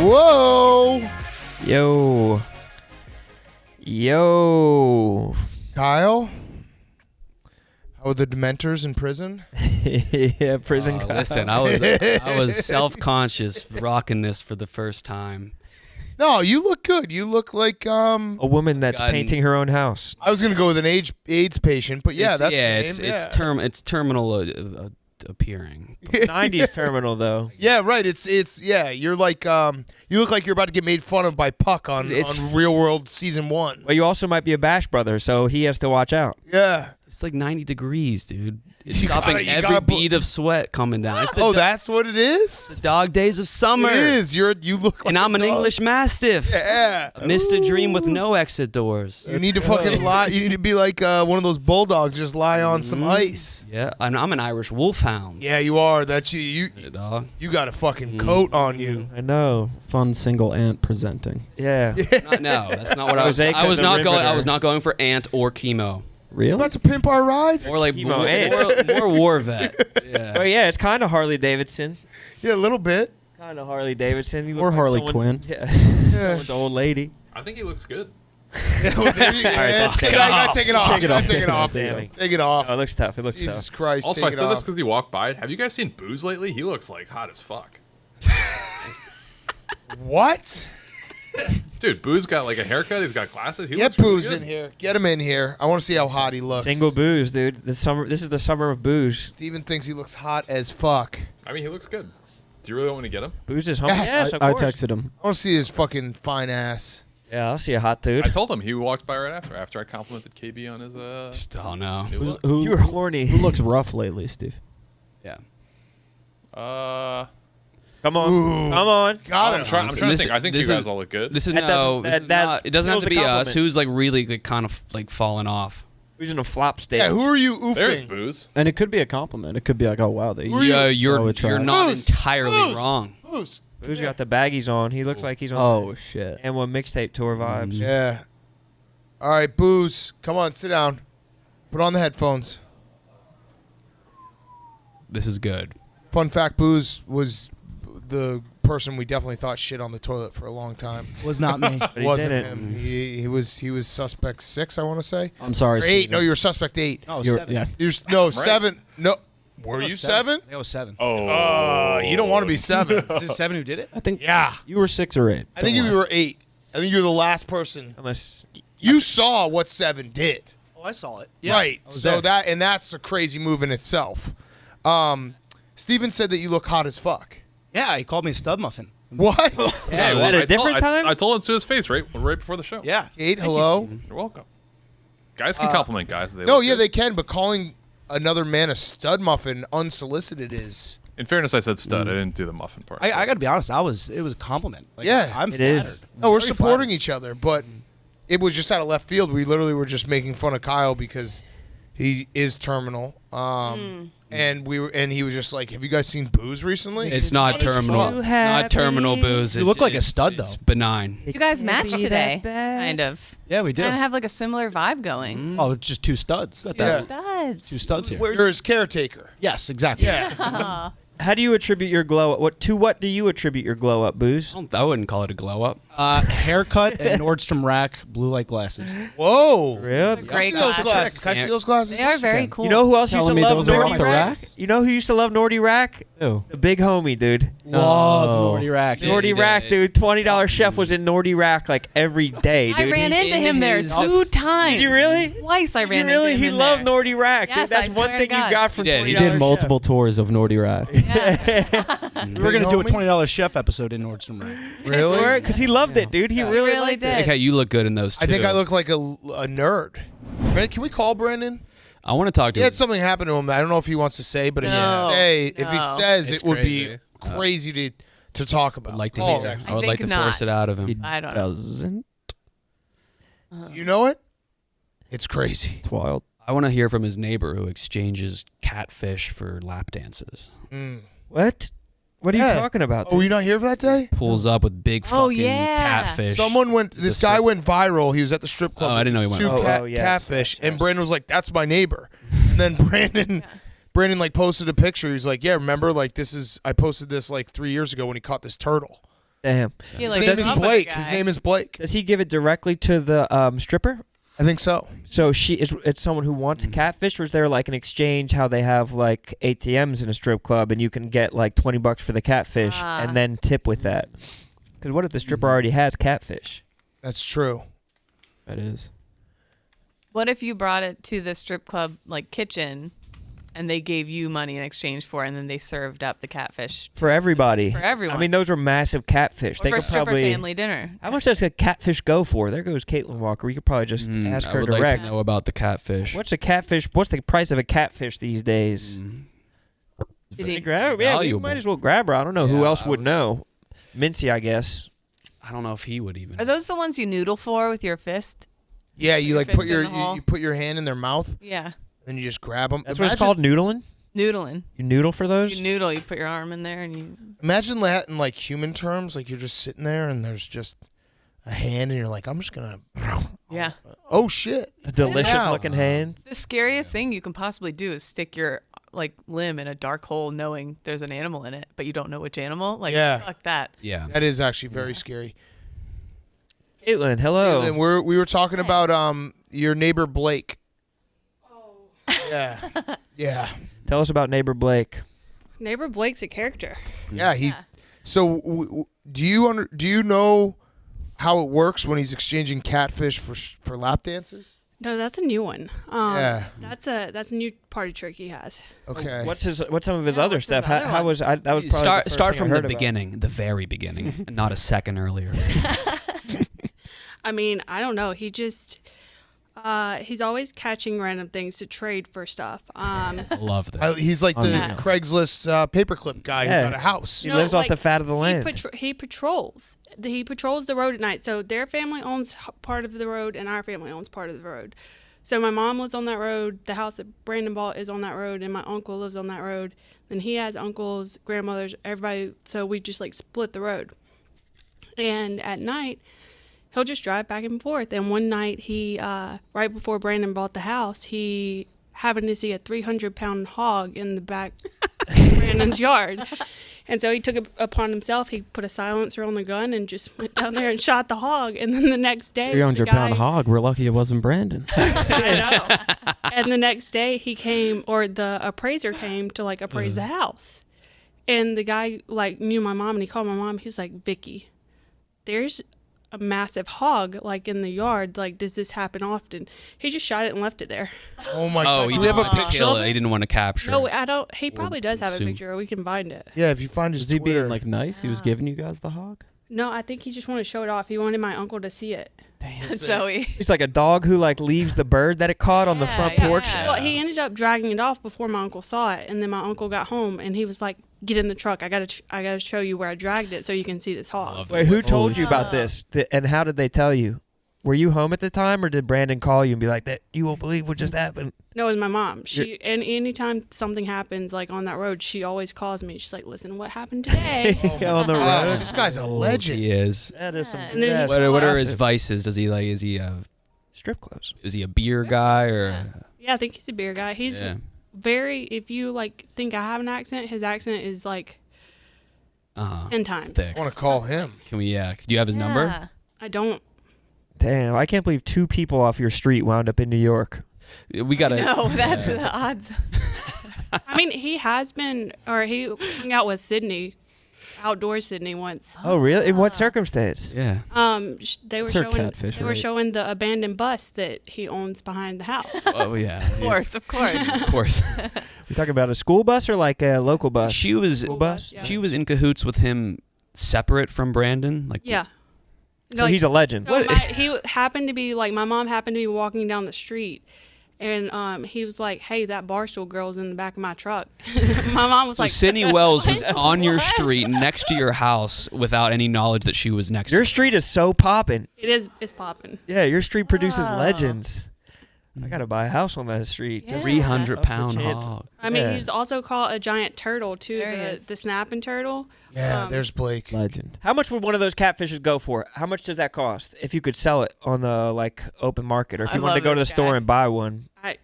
Whoa. Yo. Kyle? How are the Dementors in prison? Yeah, prison Kyle. Listen, I was self-conscious rocking this for the first time. No, you look good. You look like A woman that's painting her own house. I was gonna go with an AIDS patient, but yeah, it's terminal appearing. 90s terminal though. Yeah, right. It's you're like you look like you're about to get made fun of by Puck on Real World Season 1. Well, you also might be a Bash brother, so he has to watch out. Yeah. It's like 90 degrees, dude. It's stopping every bead of sweat coming down. It's that's what it is? The dog days of summer. It is. You look like and I'm an English Mastiff. Yeah. A Mr. Dream with no exit doors. You need to fucking lie. You need to be like one of those bulldogs, just lie on some ice. Yeah, I'm an Irish wolfhound. Yeah, you are. That's you. Dog. You got a fucking coat on you. I know. Fun single ant presenting. Yeah. No, that's not what I was. I was not going for ant or chemo. Really? About to pimp our ride? More like Chemo more war vet. Yeah. Oh yeah, it's kind of Harley Davidson. Yeah, a little bit. Kind of Harley Davidson. You look Or like Harley someone, Quinn. Yeah. Someone's old lady. I think he looks good. Yeah, well, there you go. Take it off. Take it off. Take it off. Take it off. Damn. Take it off. Oh, it looks tough. It looks Jesus tough. Christ. Also, take I it said this off. because he walked by. Have you guys seen Booze lately? He looks like hot as fuck. What? Dude, Booze got like a haircut. He's got glasses. He Get looks really Booze good. in here. Get him in here. I want to see how hot he looks. Single booze, dude. This is the summer of booze. Steven thinks he looks hot as fuck. I mean, he looks good. Do you really want me to get him? Booze is humble. Yes. Yes, of I course. texted him. I want to see his fucking fine ass. Yeah, I'll see a hot dude. I told him. He walked by right after I complimented KB on his Oh no. new look. Who, You were horny. who looks rough lately, Steve? Yeah. Come on. Ooh. Come on. Got I'm him. trying to think. I think you this guys is- all look good. This is That no. doesn't- This is that not. It doesn't have kills to the be us. compliment. Who's like really like kind of like falling off. Who's in a flop stage? Yeah, who are you There's oofing? Booze. And it could be a compliment. It could be like, oh wow, they. Yeah, so you're attractive. not Booze. entirely Booze. wrong. Booze. Who's got the baggies on? He looks like he's on. Oh shit. And one mixtape tour vibes. Yeah. All right, Booze. Come on, sit down. Put on the headphones. This is good. Fun fact, Booze was the person we definitely thought shit on the toilet for a long time. Was not me. But he Wasn't didn't. him. He was suspect 6, I want to say. I'm sorry. Or 8. Steven. No, you were suspect 8. Oh, You're- 7. yeah. You're 7. No. Were you 7? It was 7. Oh. You don't want to be 7. Is it 7 who did it? I think. Yeah. You were 6 or 8. I think you were 8. I think you're the last person. Unless You saw what 7 did. Oh, I saw it. Yeah, Right. I was So there. that's a crazy move in itself. Steven said that you look hot as fuck. Yeah, he called me a stud muffin. What? Yeah, at a different time? I told him to his face right before the show. yeah. Kate, hello. You're welcome. Guys can compliment guys. They No, look yeah, good. they can, but calling another man a stud muffin unsolicited is. In fairness, I said stud. I didn't do the muffin part. I got to be honest. It was a compliment. Like, Yeah, I'm it flattered. is. No, we're Very supporting flattered. each other, but it was just out of left field. We literally were just making fun of Kyle because he is terminal. And he was just like, "Have you guys seen Booze recently?" It's not terminal. It's not terminal booze. You look like a stud, It's though. benign. You guys matched today, kind of. Yeah, we do. Kind of have like a similar vibe going. Oh, it's just 2 studs. Yeah. Studs. 2 studs here. You're his caretaker. Yes, exactly. Yeah. How do you attribute your glow up? What do you attribute your glow up, Booze? I wouldn't call it a glow up. Haircut and Nordstrom Rack blue light glasses. Whoa. Real? Can I Great see those glasses. glasses? Can I see those glasses? They are very cool. You know who else used to Telling me love those are Nordy off the Rack? rack? You know who used to love Nordy Rack? Who? The big homie, dude. Love Nordy Rack. Yeah, Nordy he Rack, did. dude. $20 chef was in Nordy Rack like every day, dude. I ran into in him there his 2 times. Did you really? Twice I Did you ran really? into him He in loved there. Nordy Rack, Yes, dude. That's I one swear thing to you God. got from He did. $20 He He did chef. multiple tours of Nordy Rack. Yeah. We were going to do a Big homie? $20 chef episode in Nordstrom Rack. Really? Because he loved it, dude. He really really liked did. it. Okay, you look good in those too. I think I look like a nerd. Brandon, can we call Brandon? I want to talk to He him. had something happen to him. I don't know if he wants to say, but No. if he No. says, It's it would crazy. be crazy to talk about. I'd like to Oh, hear. I I would think like to not. force it out of him. He I don't know. doesn't. You know it? It's crazy. It's wild. I want to hear from his neighbor who exchanges catfish for lap dances. What? What are you Yeah. talking about? Oh, were you not here for that day? Pulls up with big Oh, fucking yeah. catfish. This guy went viral. He was at the strip club. Oh, I didn't know he went two viral. Oh, yes. catfish, Yes. and Brandon was like, "That's my neighbor." And then Brandon like posted a picture. He's like, "Yeah, remember? Like I posted this like 3 years ago when he caught this turtle." Damn. He, His like, name is loved the Blake. guy. His name is Blake. Does he give it directly to the stripper? I think so. So it's someone who wants a catfish, or is there like an exchange how they have like ATMs in a strip club and you can get like $20 for the catfish and then tip with that? Because what if the stripper already has catfish? That's true. That is. What if you brought it to the strip club like kitchen, and they gave you money in exchange for it, and then they served up the catfish For everybody. for everyone? I mean, those were massive catfish. or They for a could stripper probably. family dinner. How much does a catfish go for? There goes Caitlin Walker. We could probably just ask I her would direct. like to know about the catfish. What's a catfish? What's the price of a catfish these days? Did he- Grab, yeah, we Valuable. might as well grab her. I don't know who Yeah, else I would was- know. Mincy, I guess. I don't know if he would even. Are those the ones you noodle for with your fist? Yeah, you Your like fist put your in the hole. you put your hand in their mouth Yeah, and you just grab them. That's what it's called, noodling? noodling. You noodle for those? You noodle. You put your arm in there, and you. Imagine that in like human terms. Like you're just sitting there and there's just a hand and you're like, I'm just gonna. Yeah. Oh shit! A delicious Wow. looking hand. The scariest thing you can possibly do is stick your like limb in a dark hole, knowing there's an animal in it, but you don't know which animal. Like, Yeah. fuck that. Yeah. That is actually very scary. Caitlin, hello. And we were talking about your neighbor Blake. Oh. Yeah. Yeah. Tell us about neighbor Blake. Neighbor Blake's a character. Yeah. He. Yeah. So do you know how it works when he's exchanging catfish for lap dances? No, that's a new one. Yeah. That's a new party trick he has. Okay. What's some of his Yeah, other what's his stuff? other How one? was that was probably start the first start thing I from the heard about. beginning, the very beginning, not a second earlier. I mean, I don't know. He just he's always catching random things to trade for stuff. Love that. He's like the Yeah. Craigslist paperclip guy Yeah. who got a house. He No, lives off like, the fat of the he, land. he patrols. He patrols the road at night. So their family owns part of the road, and our family owns part of the road. So my mom lives on that road. The house that Brandon bought is on that road, and my uncle lives on that road. Then he has uncles, grandmothers, everybody. So we just like split the road. And at night, he'll just drive back and forth. And one night, he right before Brandon bought the house, he happened to see a 300-pound hog in the back of Brandon's yard. And so he took it upon himself. He put a silencer on the gun and just went down there and shot the hog. And then the next day, 300-pound hog. We're lucky it wasn't Brandon. I know. And the next day he came, or the appraiser came to like appraise the house. And the guy like knew my mom, and he called my mom. He's like, Vicky, there's a massive hog like in the yard. Like, does this happen often? He just shot it and left it there. Oh my Oh, god! he Do we have a didn't want to picture? kill of it. it? He didn't want to capture. No, I don't. He probably does have a consume. picture. We can find it. Yeah, if you find his Was he Twitter. being like nice? He was giving you guys the hog? No, I think he just wanted to show it off. He wanted my uncle to see it. So he. He's like a dog who like leaves the bird that it caught on the Yeah, front yeah. porch. Well, he ended up dragging it off before my uncle saw it, and then my uncle got home, and he was like, "Get in the truck. I gotta show you where I dragged it, so you can see this hog." Love Wait, who that. told you about shit. this? And how did they tell you? Were you home at the time, or did Brandon call you and be like, "That you won't believe what just happened"? No, it was my mom. And anytime something happens like on that road, she always calls me. She's like, "Listen, what happened today?" On the Gosh, road. this guy's a legend. He is. That is some. And then he- that's What are his massive. vices? Does he like? Is he strip clubs? a beer guy or? Yeah, I think he's a beer guy. He's Yeah. very. If you like think I have an accent, his accent is like 10 times. Thick. I want to call him. Can we? Yeah. Do you have his number? Yeah. I don't. Damn, I can't believe 2 people off your street wound up in New York. We gotta. No, that's the odds. I mean, he has been, or he hung out with Sydney, outdoors Sydney once. Oh, really? In what circumstance? Yeah. They were It's her showing. catfish, They were right? showing the abandoned bus that he owns behind the house. Oh yeah. Of course, of course. Of course. We talking about a school bus or like a local bus? She was. School bus? yeah. She was in cahoots with him, separate from Brandon. Like. Yeah. So he's a legend. So he happened to be like, my mom happened to be walking down the street, and he was like, "Hey, that Barstool girl's in the back of my truck." My mom was So like, Sydney Wells was What? on your street next to your house without any knowledge that she was next Your to street is so popping. It's popping. Yeah, your street produces Wow. legends. I gotta buy a house on that street. Yeah. 300-pound chance. hog. I mean, Yeah. he's also called a giant turtle too, There he is. the snapping turtle. Yeah, there's Blake. Legend. How much would one of those catfishes go for? How much does that cost if you could sell it on the like open market, or if I you wanted to love go to the this store guy. and buy one? I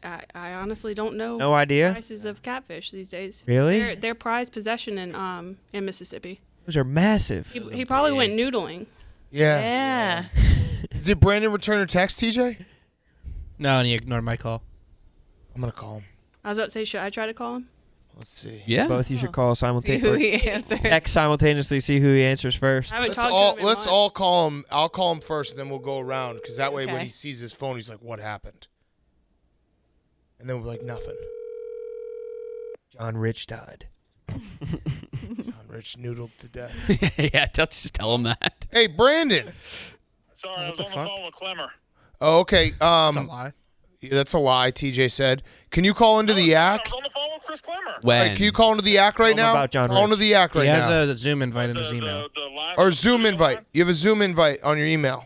honestly don't know No idea. prices of catfish these days. Really? They're prized possession in Mississippi. Those are massive. He probably went noodling. Yeah. Did Brandon return a text, TJ? No, and he ignored my call. I'm gonna call him. I was about to say, should I try to call him? Let's see. Yeah. Both you should call See who simultaneously. he answers. Text simultaneously, see who he answers first. I haven't Let's talked all to him in let's months. all call him. I'll call him first, and then we'll go around because that way when Okay. he sees his phone, he's like, "What happened?" And then we'll be like, "Nothing." John Rich died. John Rich noodled to death. Yeah, just tell him that. Hey, Brandon. Sorry, I was on the phone with Clemmer. Oh, okay. That's a lie. That's a lie. TJ said. Can you call into the yak? I was on the phone with Chris Clemmer. When? Can you call into the yak right Tell him now? about John Call into Rich. the yak right He has now. a Zoom invite in his email. The line, Or Zoom the invite. line? You have a Zoom invite on your email.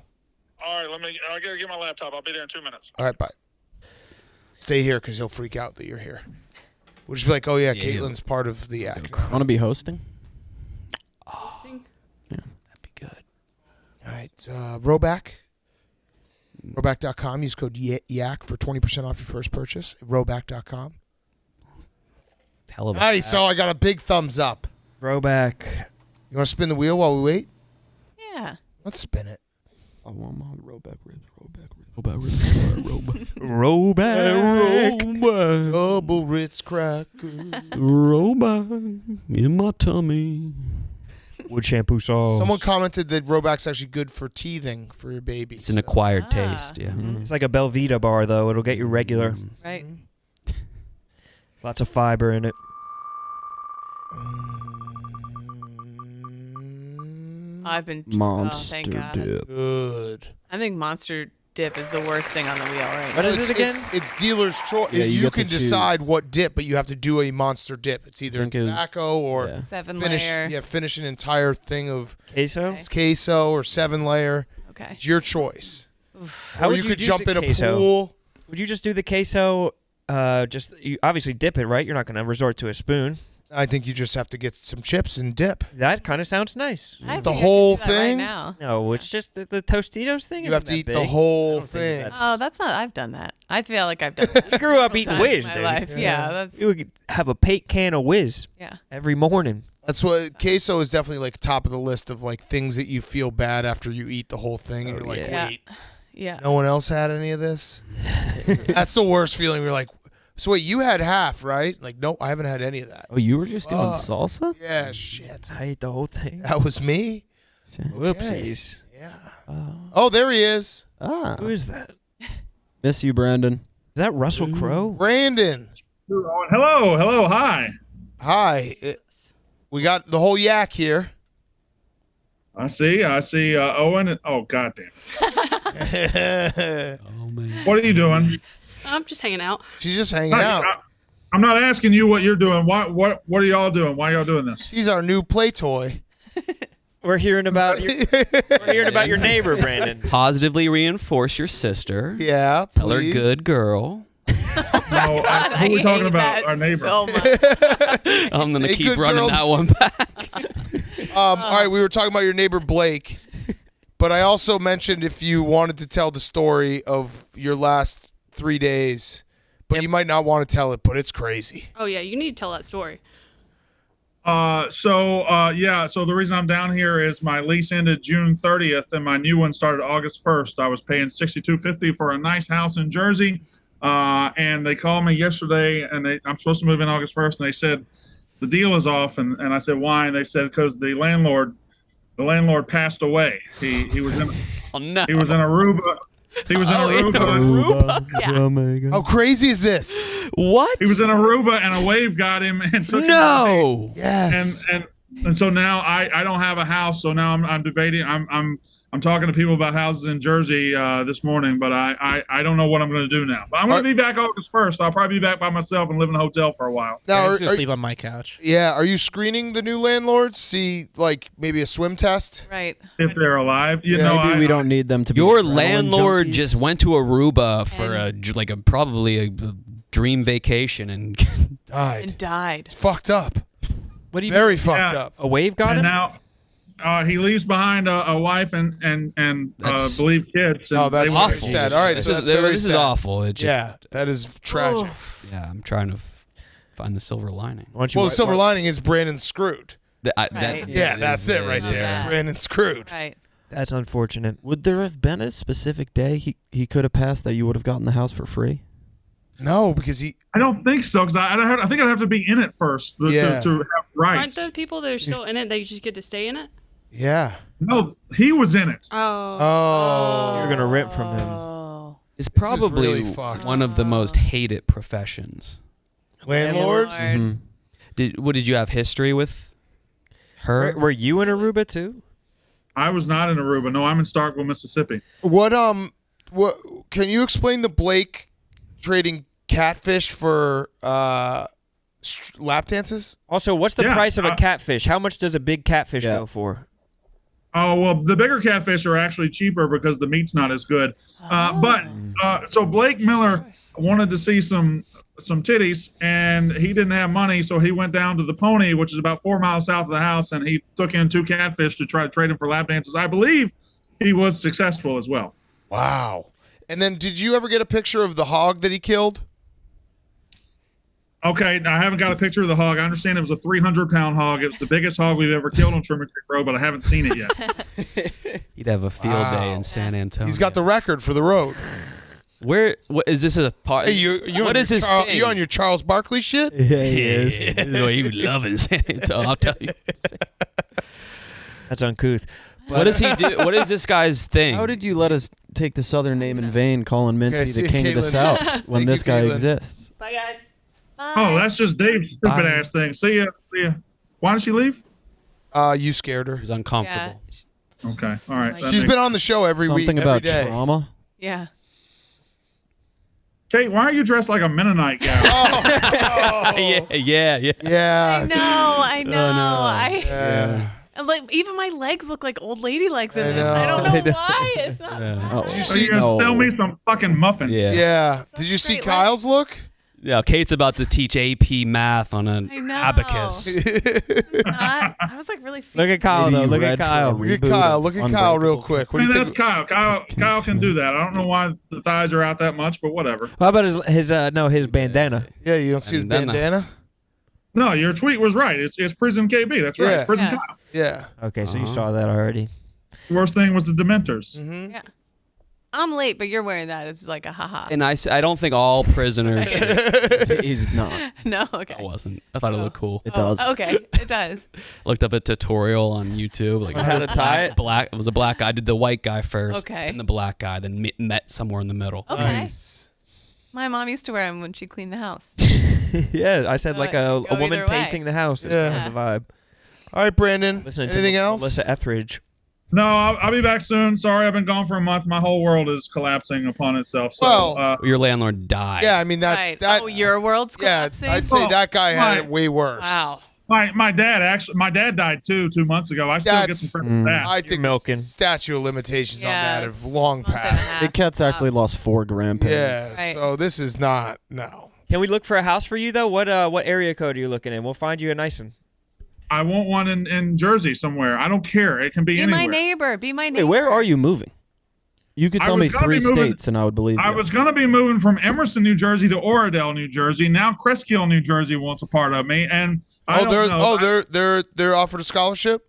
All right, I gotta get my laptop. I'll be there in 2 minutes. All right, bye. Stay here because he'll freak out that you're here. We'll just be like, oh, yeah, Yeah, Caitlin's part of the yak. Want to be hosting? Hosting? That'd be good. All right. Roback. Roback.com. Use code YAK for 20% off your first purchase. Roback.com. Hell of a Nice. So I got a big thumbs up. Throwback. You want to spin the wheel while we wait? Yeah. Let's spin it. I want my rollback ribs, rollback ribs, Rollback. Double Ritz cracker. rollback in my tummy. Wood shampoo sauce. Someone commented that Roback's actually good for teething for your baby. It's an acquired Ah. taste, yeah. It's like a Belvita bar, though. It'll get you regular. Right. Lots of fiber in it. I've been. Monster thank God. dip. Good. I think Monster Dip is the worst thing on the wheel right What now. is it again? It's dealer's choice. Yeah, you you get to can decide choose. what dip, but you have to do a monster dip. It's either think it was- tobacco or yeah. 7 finish. layer. Yeah, finish an entire thing of Queso? Okay. queso or 7-layer. Okay. It's your choice. How or would you you could do jump the in a queso? pool. Would you just do the queso? You obviously dip it, right? You're not going to resort to a spoon. I think you just have to get some chips and dip. That kind of sounds nice. I The think I whole could do that thing? Right now. No, it's just the Tostitos thing. You have isn't to eat that the big. whole I don't think thing. that's- Oh, that's not. I've done that. I feel like I've done that. You grew up several eating times Whiz, in my dude. life. Yeah, that's. You would have a pate can of Whiz Yeah. every morning. That's what queso is definitely like top of the list of like things that you feel bad after you eat the whole thing and you're like, Yeah. wait, Yeah. no one else had any of this? That's the worst feeling. You're like, so wait, you had half, right? Like, nope, I haven't had any of that. Oh, you were just doing Fuck. salsa? Yeah, shit. I ate the whole thing. That was me. Whoopsies. Yeah. Oh. Oh, there he is. Ah. Who is that? Miss you, Brandon. Is that Russell Crowe? Brandon. Hello, hi. Hi. We got the whole yak here. I see Owen. Oh, goddamn. Oh, man. What are you doing? I'm just hanging out. She's just hanging out. I'm not asking you what you're doing. What are y'all doing? Why are y'all doing this? She's our new play toy. We're hearing about your neighbor, Brandon. Positively reinforce your sister. Yeah, Tell her please. good girl. No, God, who are we I talking hate about? that Our neighbor. So much. I'm going to Say keep good running girl. that one back. All right, we were talking about your neighbor Blake, but I also mentioned if you wanted to tell the story of your last 3 days, but you might not want to tell it, but it's crazy. Oh yeah, you need to tell that story. So the reason I'm down here is my lease ended June 30th and my new one started August 1st. I was paying $62.50 for a nice house in Jersey. And they called me yesterday and I'm supposed to move in August 1st. And they said, the deal is off. And I said, why? And they said, because the landlord passed away. He was in Oh, no. he was in Aruba. He was in Aruba. Yeah. How crazy is this? What? He was in Aruba and a wave got him and took him. No. Yes. And so now I don't have a house. So now I'm debating. I'm talking to people about houses in Jersey this morning, but I don't know what I'm going to do now. But I'm going to be back August 1st. I'll probably be back by myself and live in a hotel for a while. Now, I'm just gonna sleep on my couch. yeah, are you screening the new landlords? See, like maybe a swim test? Right. If they're alive, you Yeah, know. Maybe we don't need them to be Your adrenaline landlord junkies. just went to Aruba for And- probably a dream vacation and Died. And died. It's fucked up. What do you Very fucked Yeah. up. A wave got And him? now he leaves behind a wife and That's- believe kids. And Oh, that's they- very awful. sad. All right, This so is, that's very this is sad. awful. It just, Yeah, that is tragic. yeah, I'm trying to find the silver lining. Why don't you Well, the wipe- silver lining is Brandon's screwed. Right. Yeah, that's it right there. Yeah. Brandon's screwed. Right. That's unfortunate. Would there have been a specific day he could have passed that you would have gotten the house for free? No, because he. I don't think so, because I think I'd have to be in it first to have Aren't rights. there people that are still in it that you just get to stay in it? Yeah. No, he was in it. Oh. You're gonna rent from him. Oh. It's This is probably really fucked. one of the most hated professions. Landlord? What did you have history with her? Were you in Aruba too? I was not in Aruba. No, I'm in Starkville, Mississippi. What can you explain the Blake trading catfish for lap dances? Also, what's the price of a catfish? How much does a big catfish go for? Oh, well, the bigger catfish are actually cheaper because the meat's not as good. So Blake Miller wanted to see some titties, and he didn't have money, so he went down to the Pony, which is about 4 miles south of the house, and he took in 2 catfish to try to trade them for lap dances. I believe he was successful as well. Wow. And then did you ever get a picture of the hog that he killed? Okay, I haven't got a picture of the hog. I understand it was a 300-pound hog. It was the biggest hog we've ever killed on Trimmer Creek Road, but I haven't seen it yet. He'd have a field day in San Antonio. He's got the record for the road. What is this a part? Hey, you what is his thing? You on your Charles Barkley shit? Yeah, he is. He would love it in San Antonio, I'll tell you. That's uncouth. What does he do? What is this guy's thing? How did you let us take the Southern name in vain, calling Mincy see the you, king of the Caitlin. South when Thank this you, guy Caitlin. exists? Bye, guys. Oh, that's just Dave's stupid ass thing. See ya. Why did she leave? You scared her. He was uncomfortable. Okay, all right. that She's makes- been on the show every week. Something about every day. trauma? Yeah. Kate, why are you dressed like a Mennonite guy? Yeah. Yeah. I know. Yeah. And, like, even my legs look like old lady legs in I this. I don't know. know why. It's not. Did you So see? you're gonna sell me some fucking muffins? Yeah. Yeah. Did you see Great Kyle's look? Yeah, Kate's about to teach AP math on an I know. abacus. I was like really. Look at Kyle Maybe though. you Look read at for a Kyle. Look at reboot Kyle. of Look at Kyle real Unbreakable. quick. I What do mean, you that's think? Kyle. Kyle can do that. I don't know why the thighs are out that much, but whatever. How about his bandana? Yeah, you don't see his Bandana. bandana? No, your tweet was right. It's Prison KB. That's right. Yeah. It's Prison Yeah. Kyle. Yeah. Okay, so you saw that already. Worst thing was the Dementors. Mm-hmm. Yeah. I'm late, but you're wearing that. It's like a haha. And I don't think all prisoners. He's not. No, okay. I wasn't. I thought it looked cool. It does. Okay, it does. Looked up a tutorial on YouTube, like How to tie it? Black. It was a black guy. Did the white guy first, Okay. and the black guy, then met somewhere in the middle. Okay. Nice. My mom used to wear them when she cleaned the house. Yeah, I said like a Go woman either way. painting the house is Yeah. kind of the vibe. All right, Brandon. Listening Anything to else? Melissa Etheridge. No, I'll be back soon. Sorry, I've been gone for a month. My whole world is collapsing upon itself. So, Well, Your landlord died. Yeah, I mean that's Right. that. Oh, your world's yeah, collapsing. I'd say that guy had it Right. way worse. Wow. my dad died 2 months ago. I still get That's- some credit for that. I think milking. the statute of limitations on Yeah, that it's have long month and a passed. half. Big Cat's actually Tops. lost 4 grandparents. Yeah, Right. so this is not no. Can we look for a house for you though? What area code are you looking in? We'll find you a nice one. I want one in Jersey somewhere. I don't care. It can be Be anywhere. my neighbor. Be my Wait, neighbor. where are you moving? You could I tell was me gonna 3 be moving- states and I would believe I you. was going to be moving from Emerson, New Jersey to Oradell, New Jersey. Now Cresskill, New Jersey wants a part of me, and I don't know. They're offered a scholarship.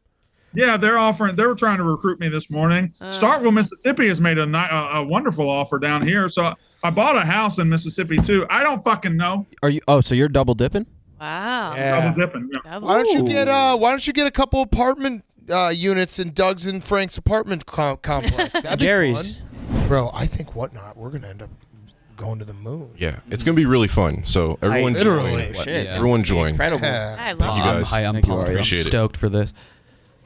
Yeah, they were trying to recruit me this morning. Starkville, Mississippi has made a wonderful offer down here. So I bought a house in Mississippi too. I don't fucking know. Are you? Oh, so you're double dipping? Wow. Yeah. Double dipping. Yeah. Double. Why don't you get a couple apartment units in Doug's and Frank's apartment complex? That'd be Jerry's. fun. Bro, I think whatnot. We're gonna end up going to the moon. Yeah, it's gonna be really fun. So everyone literally- join. Shit. Everyone join. Incredible. Yeah. I Thank love you it. guys. I'm Thank you, pumped. Ari. I'm Appreciate it. stoked for this.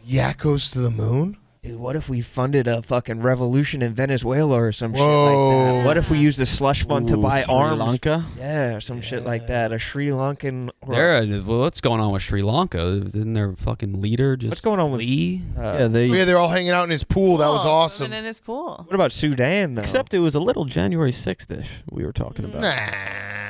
Yak goes to the moon. Dude, what if we funded a fucking revolution in Venezuela or some shit Whoa. like that? What if we used the slush fund to Ooh, buy Sri arms? Lanka? Yeah, some shit like that. A Sri Lankan. Or, What's going on with Sri Lanka? Isn't their fucking leader just what's going on with? flee? Yeah, they. Oh, yeah, they're all hanging out in his pool. That was Cool, awesome. swimming in his pool. What about Sudan though? Except it was a little January 6th-ish we were talking about.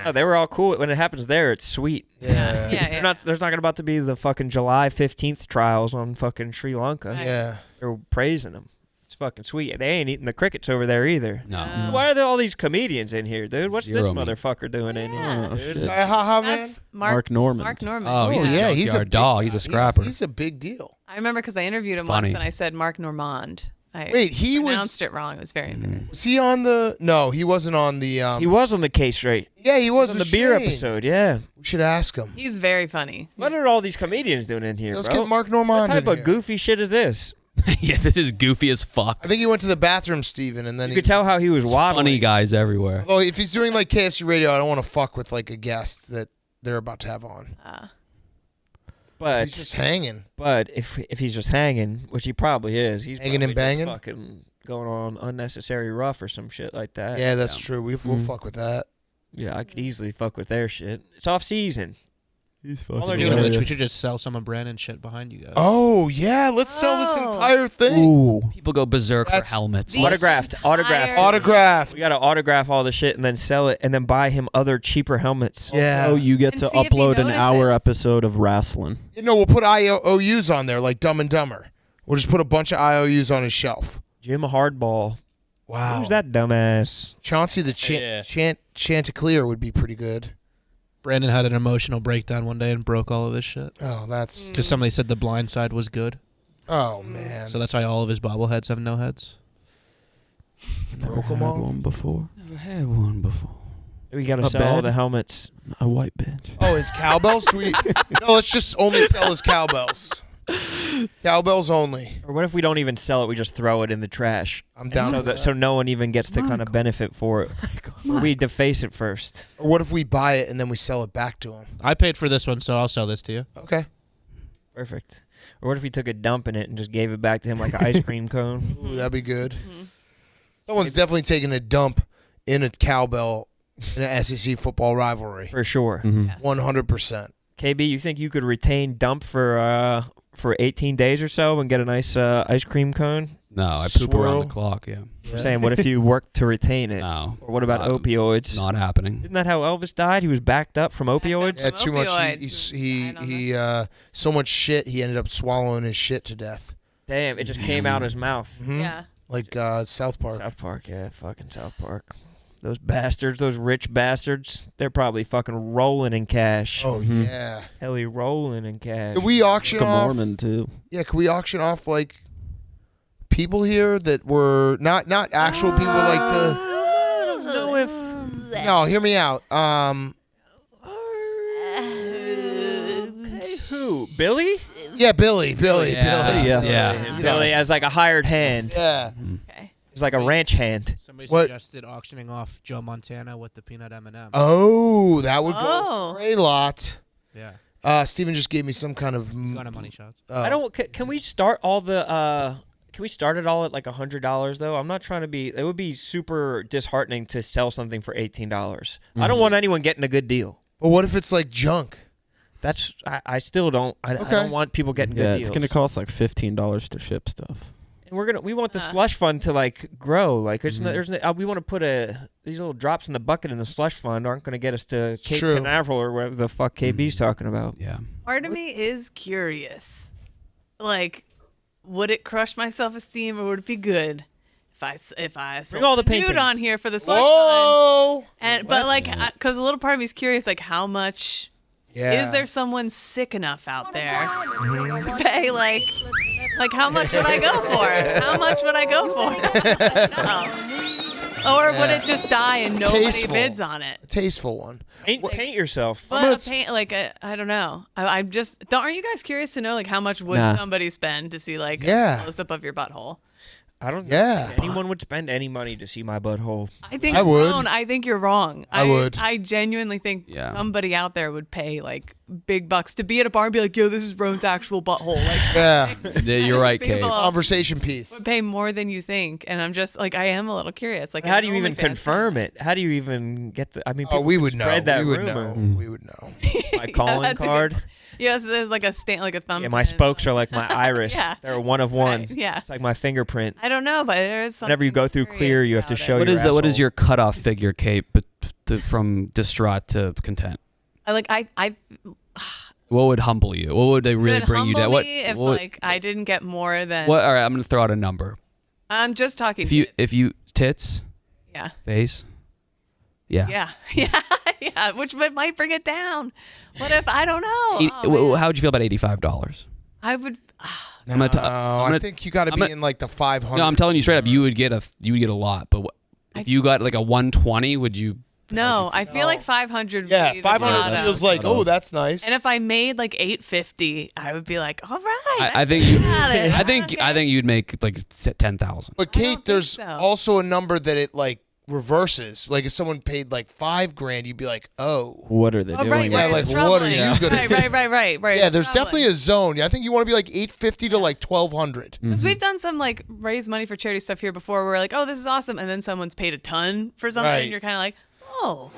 No, they were all cool. When it happens there, it's sweet. Yeah. Yeah. There's not about to be the fucking July 15th trials on fucking Sri Lanka. Right. Yeah. They're praising them. It's fucking sweet. They ain't eating the crickets over there either. No. Why are there all these comedians in here, dude? What's Zero this meat. motherfucker doing in here? Oh, dude? shit. Ha man. That's Mark Norman. Mark Norman. Oh, he's a junkyard dog. He's a scrapper. He's a big deal. I remember because I interviewed him Funny. once and I said Mark Normand. I Wait, he pronounced it wrong. It was very embarrassing. Was he on the? No, he wasn't on the. He was on the case rate. Yeah, he was on with the beer Shane. episode. Yeah. We should ask him. He's very funny. What are all these comedians doing in here, Let's bro? get Mark Normand What type in of here. goofy shit is this? Yeah, this is goofy as fuck. I think he went to the bathroom, Steven, and then You could tell how he was waddling. Funny guys everywhere. Well, if he's doing like KSU radio, I don't want to fuck with like a guest that they're about to have on. But He's just hanging. But if he's just hanging, which he probably is, he's Hanging and probably just banging? fucking going on unnecessary rough or some shit like that. Yeah, that's true. We'll fuck with that. Yeah, I could easily fuck with their shit. It's off season. He's All they're Speaking doing of is which, we should just sell some of Brandon's shit behind you guys. Oh yeah, let's sell this entire thing. Ooh. People go berserk That's- for helmets. autographed. Autographed. We gotta autograph all the shit and then sell it and then buy him other cheaper helmets. Yeah. Oh, you get And to see if he upload an hour notices. episode of wrestling. You know, we'll put IOUs on there like Dumb and Dumber. We'll just put a bunch of IOUs on his shelf. Jim Hardball. Wow. Who's that dumbass? Chauncey the Chanticleer would be pretty good. Brandon had an emotional breakdown one day and broke all of his shit. Oh, that's. Because somebody said The Blind Side was good. Oh man. So that's why all of his bobbleheads have no heads. Broke Had them all. one before. Never had one before. We gotta Not sell all bad. the helmets. A white bitch. Oh, his cowbells? Do we? No, let's just only sell his cowbells. Cowbells only. Or what if we don't even sell it? We just throw it in the trash. I'm down So for that. so no one even gets to kind of benefit for it. Or we deface it first. Or what if we buy it and then we sell it back to him? I paid for this one, so I'll sell this to you. Okay. Perfect. Or what if we took a dump in it and just gave it back to him like an ice cream cone? Ooh, that'd be good. Someone's definitely taking a dump in a cowbell in an SEC football rivalry. For sure. 100%. KB, you think you could retain dump for 18 days or so and get a nice ice cream cone? No, I poop around Swirl. the clock, yeah. I'm saying, what if you worked to retain it? No. Or what about Not- opioids? Not happening. Isn't that how Elvis died? He was backed up from opioids? Yeah, too much. Opioids. He so much shit. He ended up swallowing his shit to death. Damn, it just came out his mouth. Mhm. Yeah. Like South Park. South Park, yeah, fucking South Park. Those bastards, those rich bastards, they're probably fucking rolling in cash. Oh yeah. Helly rolling in cash. Could we auction Like a off? Mormon too. Yeah, could we auction off like people here that were not actual people like to? I don't know if No, hear me out. who? Billy? Yeah, Billy. Yeah. Yeah. Yeah. Billy as like a hired hand. Yeah. Okay. He's like a ranch hand. Somebody What? suggested auctioning off Joe Montana with the peanut M&M. Oh, that would go Oh. for a lot. Yeah. Steven just gave me some kind of. He's got a money shots. I don't. Can we start all the? Can we start it all at like $100 though? I'm not trying to be. It would be super disheartening to sell something for $18. I don't want anyone getting a good deal. But what if it's like junk? That's. I still don't. I Okay. don't want people getting Yeah, good it's deals. gonna cost like $15 to ship stuff. And we want the slush fund to like grow. Like it's we want to put these little drops in the bucket in the slush fund aren't going to get us to Cape True. Canaveral or whatever the fuck KB's talking about. Yeah. Part of me is curious. Like, would it crush my self-esteem or would it be good if I sold all the a nude paintings. on here for the slush fund? Whoa! And but like, because a little part of me is curious, like, how much Yeah. is there someone sick enough out there to pay like how much would I go for? How much would I go for? No. Or would it just die and nobody Tasteful. bids on it? A tasteful one. Paint yourself. But a paint, like I don't know. I'm just. Aren't you guys curious to know like how much would Nah. somebody spend to see like Yeah. a close up of your butthole? I don't Yeah. think anyone would spend any money to see my butthole. I think I would. Sloan, I think you're wrong. I would. I genuinely think Yeah. somebody out there would pay like big bucks to be at a bar and be like, "Yo, this is Roan's actual butthole." Like, Yeah. Yeah, you're right, Kate. people Conversation piece. would pay more than you think, and I'm just like, I am a little curious. Like, How an do you even OnlyFans confirm it? How do you even get the? I mean, Oh, people we could would know. spread that we would rumor. know. We would know. My calling that's a good card. point. Yes, there's like a stamp, like a thumb. Yeah, my spokes are like my iris. Yeah. They're one of one. Right, yeah. It's like my fingerprint. I don't know, but there is something. Whenever you go through curious clear, you have to about show it. What your is that? What is asshole. your cutoff figure, Kate, from distraught to content? I What would humble you? What would they really would bring you humble down? What? me if what- like I didn't get more than. what? All right, I'm gonna throw out a number. I'm just talking. If you tits, yeah, face, yeah, which might bring it down. What if I don't know? How would you feel about $85? I would. I think you got to be in like the 500. No, I'm telling you straight up, you would get a lot. But if you got like a 120, would you? No, I feel like 500. Yeah, would be 500 feels like, oh, that's nice. And if I made like 850, I would be like, all right. I think you'd make like 10,000. But Kate, there's also a number that it like reverses. Like if someone paid like $5,000, you'd be like, oh, what are they doing? Right, yeah, like what are you gonna? Right. Yeah, there's definitely a zone. I think you want to be like 850 to like 1,200. Because we've done some like raise money for charity stuff here before. Where we're like, oh, this is awesome, and then someone's paid a ton for something, and you're kind of like, oh,